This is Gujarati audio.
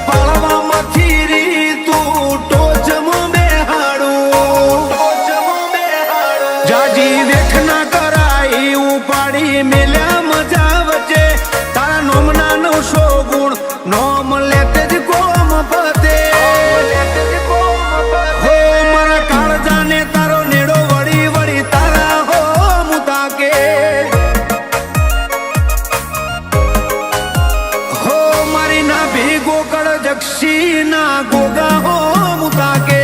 પાળવામાંથી રી તું ટોચમાં બેહાડું જાજી વેઠ ના કરાઈ ઉપાડી મેલ્યા મજા વચ્ચે તારા નોમના 900 ગુણ નોમ લેતે જ કોમ પતે હો મારા કાળજાને તારો નેડો વળી વળી તારા હો મુતાકે હો મારી ના ભી ગોકળ જક્ષી ના ગોગા હો મુતાકે